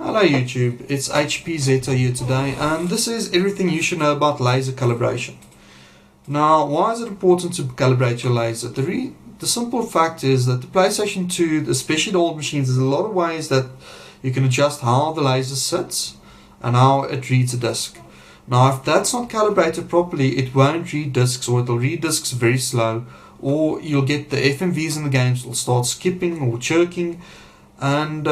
Hello YouTube, it's HP Zeta here today, and this is everything you should know about laser calibration. Now, why is it important to calibrate your laser? The simple fact is that the PlayStation 2, especially the old machines, there's a lot of ways that you can adjust how the laser sits and how it reads a disc. Now, if that's not calibrated properly, it won't read discs, or it'll read discs very slow, or you'll get the FMVs in the games will start skipping or jerking, and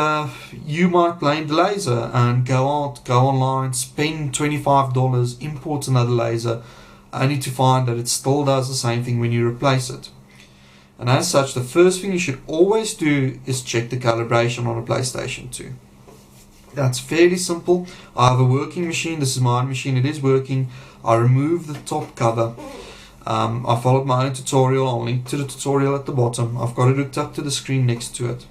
you might blame the laser and go online, spend $25, import another laser, only to find that it still does the same thing when you replace it. And as such, the first thing you should always do is check the calibration on a PlayStation 2. That's fairly simple. I have a working machine. This is my machine. It is working. I remove the top cover. I followed my own tutorial. I'll link to the tutorial at the bottom. I've got it hooked up to the screen next to it.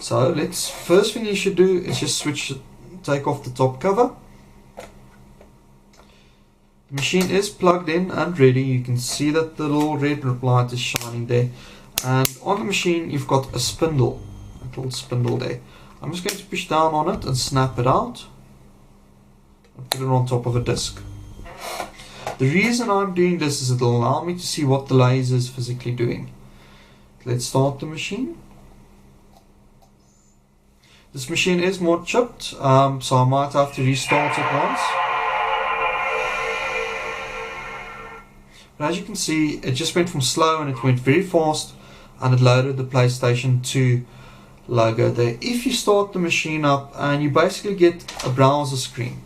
So first thing you should do is just take off the top cover. The machine is plugged in and ready. You can see that the little red light is shining there. And on the machine you've got a spindle, a little spindle there. I'm just going to push down on it and snap it out and put it on top of a disc. The reason I'm doing this is it'll allow me to see what the laser is physically doing. Let's start the machine. This machine is more chipped, so I might have to restart it once. But as you can see, it just went from slow and it went very fast, and it loaded the PlayStation 2 logo there. If you start the machine up, and you basically get a browser screen.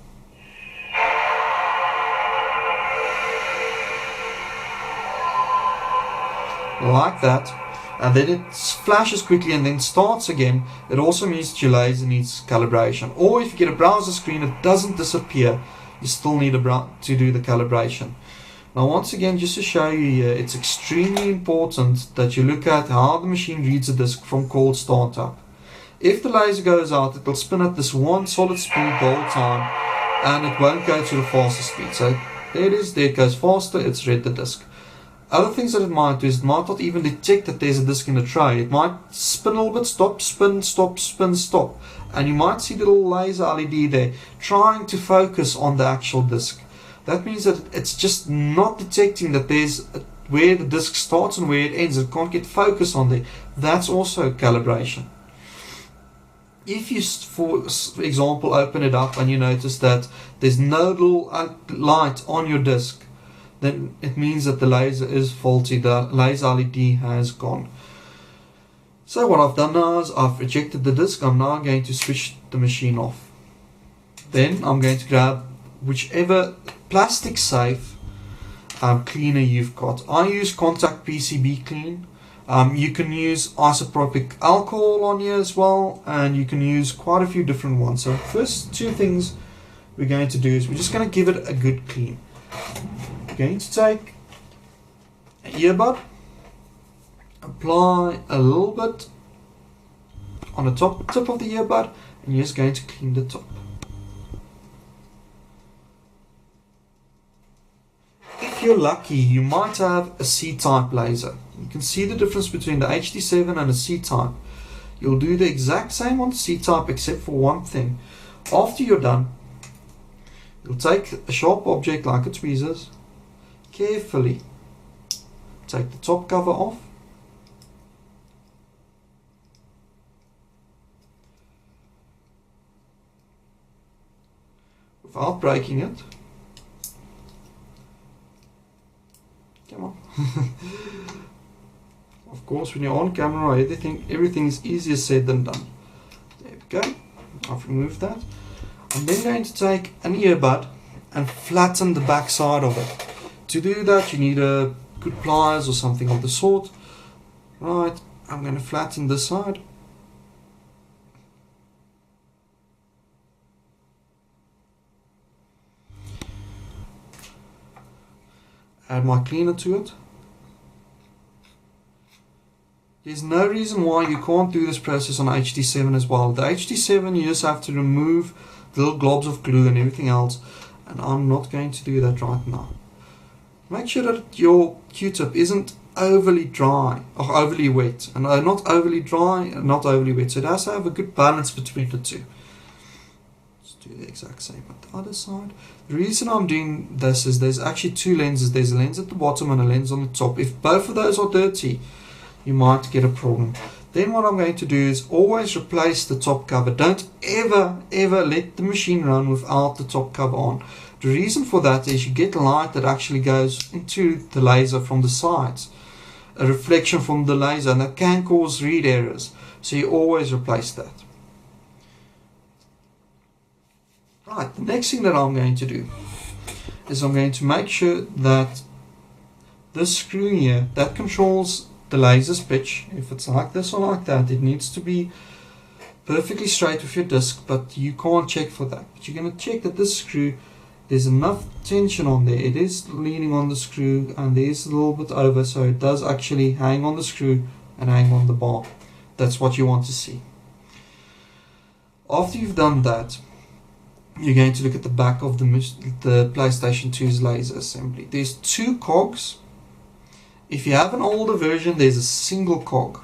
Like that. And then it flashes quickly and then starts again. It also means that your laser needs calibration. Or if you get a browser screen, it doesn't disappear. You still need to do the calibration. Now once again, just to show you here, it's extremely important that you look at how the machine reads a disc from cold startup. If the laser goes out, it will spin at this one solid speed the whole time, and it won't go to the faster speed. So there it is, there it goes faster, it's read the disc. Other things that it might do is it might not even detect that there's a disc in the tray. It might spin a little bit, stop, spin, stop, spin, stop. And you might see the little laser LED there trying to focus on the actual disc. That means that it's just not detecting that there's where the disc starts and where it ends. It can't get focus on there. That's also calibration. If you, for example, open it up and you notice that there's no little light on your disc, then it means that the laser is faulty, the laser LED has gone. So what I've done now is I've ejected the disc. I'm now going to switch the machine off. Then I'm going to grab whichever plastic safe cleaner you've got. I use contact PCB clean. You can use isopropyl alcohol on here as well, and you can use quite a few different ones. So first two things we're going to do is we're just going to give it a good clean. Going to take an earbud, apply a little bit on the tip of the earbud, and you're just going to clean the top. If you're lucky, you might have a C-type laser. You can see the difference between the HD7 and a C-type. You'll do the exact same on the C-type except for one thing. After you're done, you'll take a sharp object like a tweezers, carefully take the top cover off, without breaking it. Come on. Of course, when you're on camera, everything is easier said than done. There we go. I've removed that. I'm then going to take an earbud and flatten the back side of it. To do that, you need a good pliers or something of the sort. Right, I'm going to flatten this side. Add my cleaner to it. There's no reason why you can't do this process on HD7 as well. The HD7, you just have to remove the little globs of glue and everything else, and I'm not going to do that right now. Make sure that your Q-tip isn't overly dry or overly wet, and not overly dry and not overly wet, so it has to have a good balance between the two. do the exact same at the other side. The reason I'm doing this is there's actually two lenses. There's a lens at the bottom and a lens on the top. If both of those are dirty, you might get a problem. Then what I'm going to do is always replace the top cover. Don't ever let the machine run without the top cover on. The reason for that is you get light that actually goes into the laser from the sides, a reflection from the laser, and that can cause read errors. So you always replace that. Right, the next thing that I'm going to do is I'm going to make sure that this screw here that controls the laser's pitch, if it's like this or like that, it needs to be perfectly straight with your disc, but you can't check for that. But you're going to check that this screw, there's enough tension on there. It is leaning on the screw and there's a little bit over, so it does actually hang on the screw and hang on the bar. That's what you want to see. After you've done that, you're going to look at the back of the PlayStation 2's laser assembly. There's two cogs. If you have an older version, there's a single cog.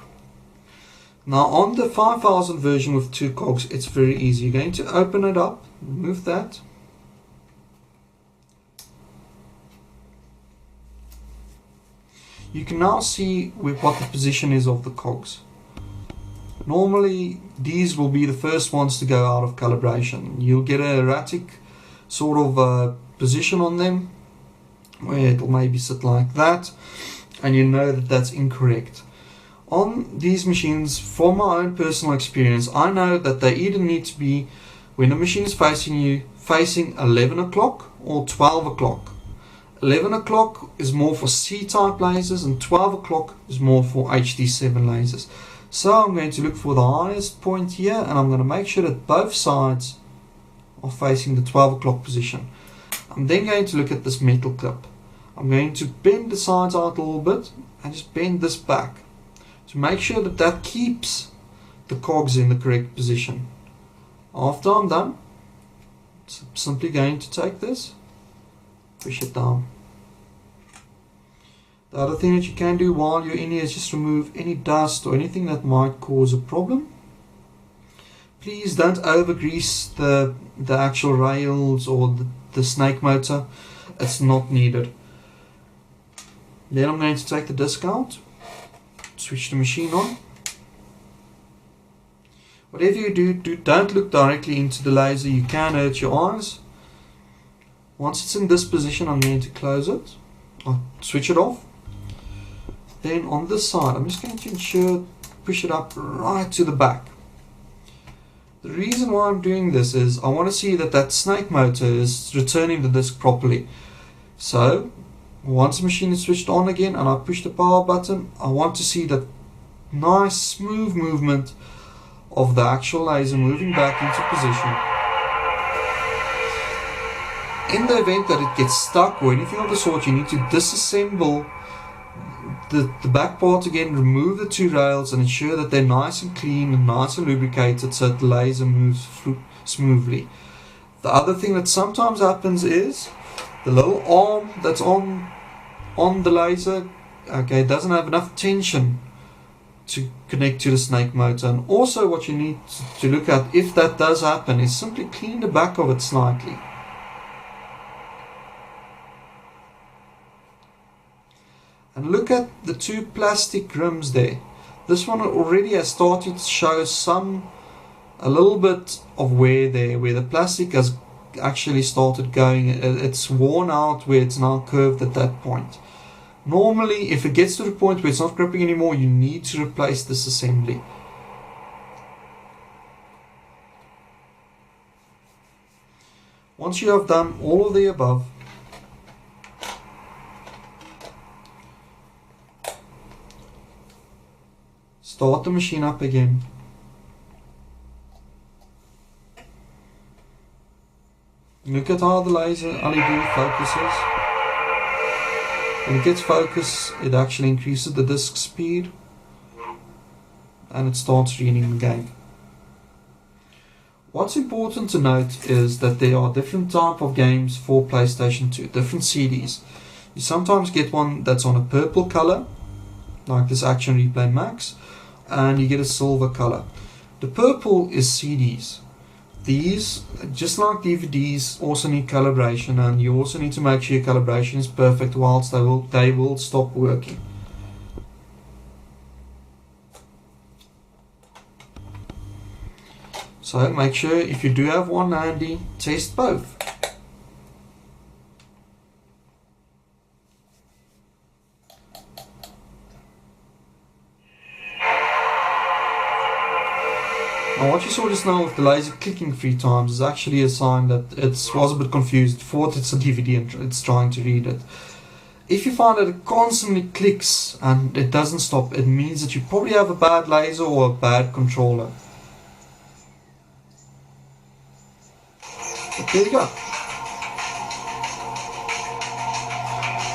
Now on the 5000 version with two cogs, it's very easy. You're going to open it up, remove that. You can now see what the position is of the cogs. Normally these will be the first ones to go out of calibration. You'll get an erratic sort of position on them, where it'll maybe sit like that, and you know that that's incorrect. On these machines, from my own personal experience, I know that they either need to be, when the machine is facing you, facing 11 o'clock or 12 o'clock. 11 o'clock is more for C-type lasers and 12 o'clock is more for HD7 lasers. So I'm going to look for the highest point here, and I'm going to make sure that both sides are facing the 12 o'clock position. I'm then going to look at this metal clip. I'm going to bend the sides out a little bit and just bend this back to make sure that that keeps the cogs in the correct position. After I'm done, I'm simply going to take this, push it down. The other thing that you can do while you're in here is just remove any dust or anything that might cause a problem. Please don't over grease the actual rails or the snake motor. It's not needed. Then I'm going to take the disc out, switch the machine on. Whatever you do, don't look directly into the laser. You can hurt your eyes. Once it's in this position, I'm going to close it. I'll switch it off. Then on this side, I'm just going to push it up right to the back. The reason why I'm doing this is I want to see that that snake motor is returning the disc properly. So once the machine is switched on again and I push the power button, I want to see that nice smooth movement of the actual laser moving back into position. In the event that it gets stuck or anything of the sort, you need to disassemble the back part again, remove the two rails and ensure that they're nice and clean and nice and lubricated so that the laser moves smoothly. The other thing that sometimes happens is the little arm that's on the laser, okay, doesn't have enough tension to connect to the snake motor. And also what you need to look at, if that does happen, is simply clean the back of it slightly. And look at the two plastic rims there. This one already has started to show a little bit of wear there, where the plastic has actually started going. It's worn out where it's now curved at that point. Normally, if it gets to the point where it's not gripping anymore, you need to replace this assembly. Once you have done all of the above, start the machine up again. Look at how the laser LED focuses. When it gets focus, it actually increases the disc speed and it starts reading again. What's important to note is that there are different type of games for PlayStation 2, different CDs. You sometimes get one that's on a purple color, like this Action Replay Max, and you get a silver color. The purple is CDs. these, just like DVDs, also need calibration, and you also need to make sure your calibration is perfect, whilst they will stop working. So make sure, if you do have one handy, test both. Now what you saw just now with the laser clicking 3 times is actually a sign that it was a bit confused, thought it's a DVD and it's trying to read it. If you find that it constantly clicks and it doesn't stop, it means that you probably have a bad laser or a bad controller. But there you go.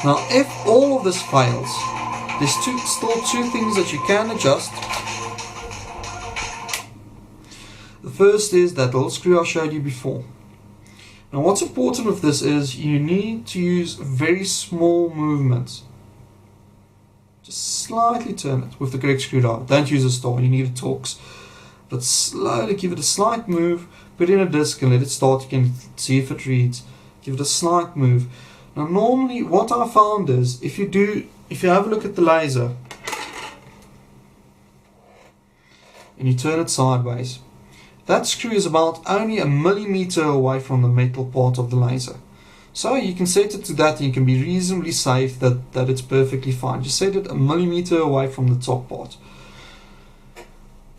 Now if all of this fails, there's still two things that you can adjust. The first is that little screw I showed you before. Now what's important with this is you need to use very small movements. Just slightly turn it with the correct screwdriver. Don't use a star, you need a Torx. But slowly give it a slight move, put in a disc and let it start. You can see if it reads. Give it a slight move. Now normally what I found is if you have a look at the laser and you turn it sideways, that screw is about only a millimeter away from the metal part of the laser. So you can set it to that and you can be reasonably safe that it's perfectly fine. Just set it a millimeter away from the top part.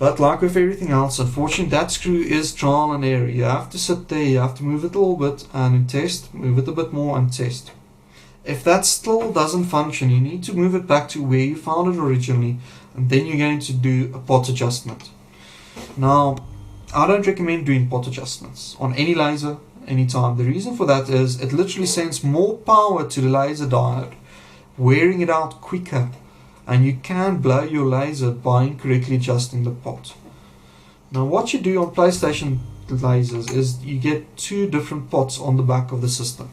But like with everything else, unfortunately that screw is trial and error. You have to sit there, you have to move it a little bit and test, move it a bit more and test. If that still doesn't function, you need to move it back to where you found it originally, and then you're going to do a pot adjustment. Now, I don't recommend doing pot adjustments on any laser, anytime. The reason for that is it literally sends more power to the laser diode, wearing it out quicker, and you can blow your laser by incorrectly adjusting the pot. Now what you do on PlayStation lasers is you get 2 different pots on the back of the system.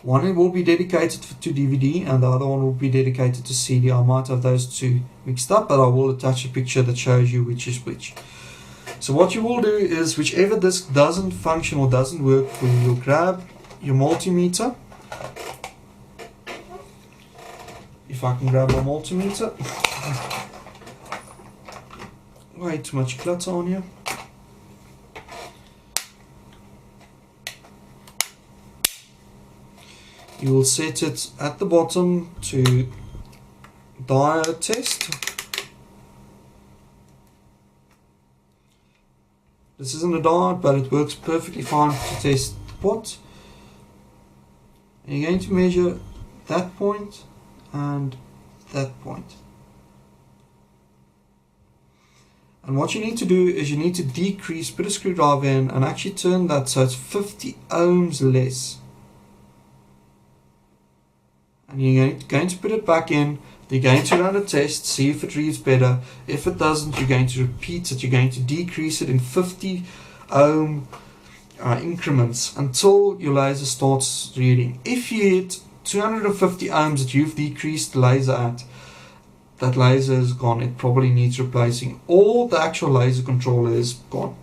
One will be dedicated to DVD and the other one will be dedicated to CD. I might have those 2 mixed up, but I will attach a picture that shows you which is which. So what you will do is, whichever disc doesn't function or doesn't work for you, you'll grab your multimeter. If I can grab my multimeter. Way too much clutter on here. You will set it at the bottom to diode test. This isn't a diode, but it works perfectly fine to test the pot. And you're going to measure that point and that point. And what you need to do is you need to decrease, put a screwdriver in and actually turn that so it's 50 ohms less. And you're going to put it back in. You're going to run a test, see if it reads better. If it doesn't, you're going to repeat it. You're going to decrease it in 50 ohm increments until your laser starts reading. If you hit 250 ohms that you've decreased the laser at, that laser is gone. It probably needs replacing, or the actual laser controller is gone.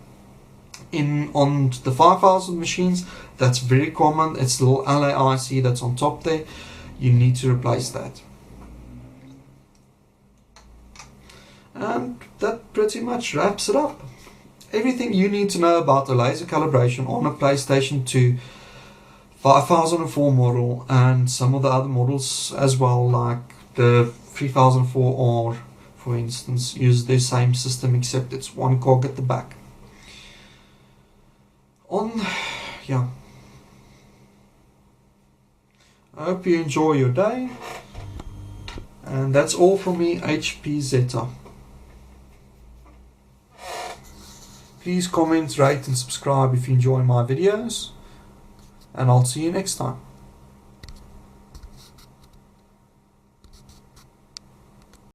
On the 5000 machines, that's very common. It's the little LAIC that's on top there. You need to replace that. And that pretty much wraps it up. Everything you need to know about the laser calibration on a PlayStation 2 5004 model and some of the other models as well, like the 3004R, for instance, use the same system except it's one cog at the back. Yeah. I hope you enjoy your day. And that's all from me, HP Zeta. Please comment, rate and subscribe if you enjoy my videos. And I'll see you next time.